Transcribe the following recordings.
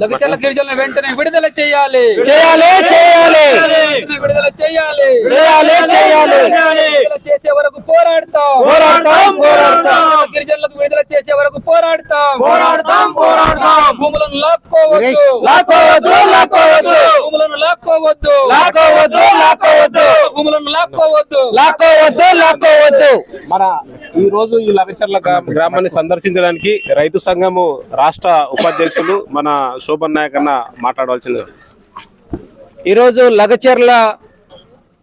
లగచర్ల గిరిజనులను వెంటనే విడుదల చేయాలి విడుదల చేసే వరకు పోరాడతాం గిరిజనులకు విడుదల చేసే వరకు పోరాడతాం భూములను లాక్కోవద్దు భూములను లాక్కోవద్దు భూములను లాక్కోవద్దు. మన ఈ రోజు ఈ లగచర్ల గ్రామాన్ని సందర్శించడానికి రైతు సంఘము రాష్ట్ర ఉపాధ్యక్షులు మన శోభన్ నాయక్ అన్న మాట్లాడవలసింది. ఈరోజు లగచర్ల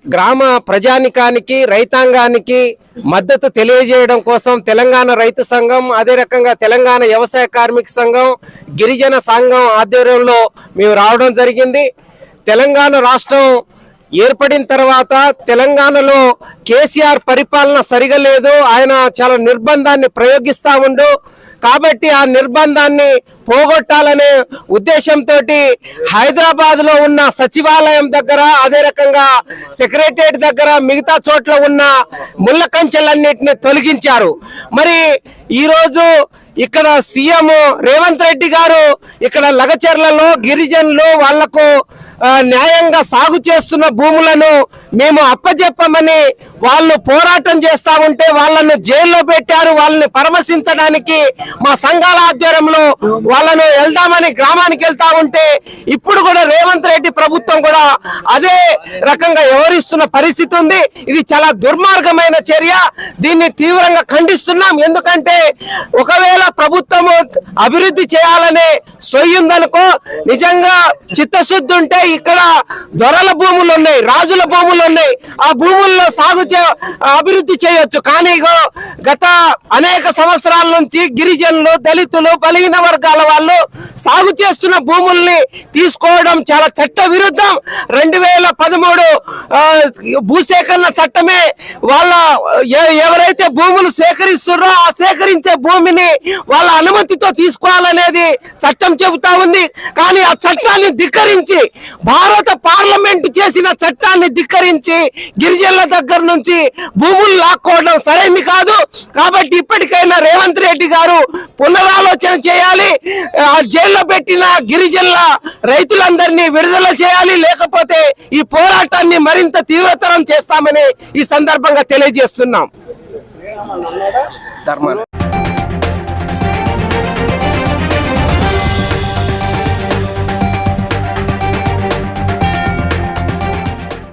గ్రామ ప్రజానికానికి రైతాంగానికి మద్దతు తెలియజేయడం కోసం తెలంగాణ రైతు సంఘం, అదే రకంగా తెలంగాణ వ్యవసాయ కార్మిక సంఘం, గిరిజన సంఘం ఆధ్వర్యంలో మేము రావడం జరిగింది. తెలంగాణ రాష్ట్రం ఏర్పడిన తర్వాత తెలంగాణలో కేసీఆర్ పరిపాలన సరిగా లేదు. ఆయన చాలా నిర్బంధాన్ని ప్రయోగిస్తా ఉండు. కాబట్టి ఆ నిర్బంధాన్ని పోగొట్టాలనే ఉద్దేశంతో హైదరాబాద్ లో ఉన్న సచివాలయం దగ్గర, అదే రకంగా సెక్రటరియట్ దగ్గర, మిగతా చోట్ల ఉన్న ముళ్ళ కంచెలన్నిటిని తొలగించారు. మరి ఈరోజు ఇక్కడ సీఎం రేవంత్ రెడ్డి గారు ఇక్కడ లగచర్లలో గిరిజనులు వాళ్లకు న్యాయంగా సాగు చేస్తున్న భూములను మేము అప్పజెప్పమని వాళ్ళు పోరాటం చేస్తా ఉంటే వాళ్ళను జైల్లో పెట్టారు. వాళ్ళని పరామర్శించడానికి మా సంఘాల ఆధ్వర్యంలో వాళ్ళను వెళ్దామని గ్రామానికి వెళ్తా ఉంటే ఇప్పుడు కూడా రేవంత్ రెడ్డి ప్రభుత్వం కూడా అదే రకంగా వ్యవహరిస్తున్న పరిస్థితి ఉంది. ఇది చాలా దుర్మార్గమైన చర్య. దీన్ని తీవ్రంగా ఖండిస్తున్నాం. ఎందుకంటే ఒకవేళ ప్రభుత్వము అభివృద్ధి చేయాలనే సొయ్యుందనుకో, నిజంగా చిత్తశుద్ధి ఉంటే ఇక్కడ దొరల భూములు ఉన్నాయి, రాజుల భూములు ఉన్నాయి, ఆ భూముల్లో అభివృద్ధి చేయొచ్చు. కానీ గత అనేక సంవత్సరాల నుంచి గిరిజనులు, దళితులు, బలహీన వర్గాల వాళ్ళు సాగు చేస్తున్న భూముల్ని తీసుకోవడం చాలా చట్ట విరుద్ధం. 2013 భూసేకరణ చట్టమే వాళ్ళ ఎవరైతే భూములు సేకరిస్తున్నారో ఆ సేకరించే భూమిని వాళ్ళ అనుమతితో తీసుకోవాలనేది చట్టం చెబుతా ఉంది. కానీ ఆ చట్టాన్ని ధిక్కరించి, భారత పార్లమెంట్ చేసిన చట్టాన్ని ధిక్కరించి గిరిజనుల దగ్గర నుంచి భూములు లాక్కోవడం సరైంది కాదు. కాబట్టి ఇప్పటికైనా రేవంత్ రెడ్డి గారు పునరాలోచన చేయాలి. జైల్లో పెట్టిన గిరిజనుల రైతులందరినీ విడుదల చేయాలి. లేకపోతే ఈ పోరాటాన్ని మరింత తీవ్రతరం చేస్తామని ఈ సందర్భంగా తెలియజేస్తున్నాం.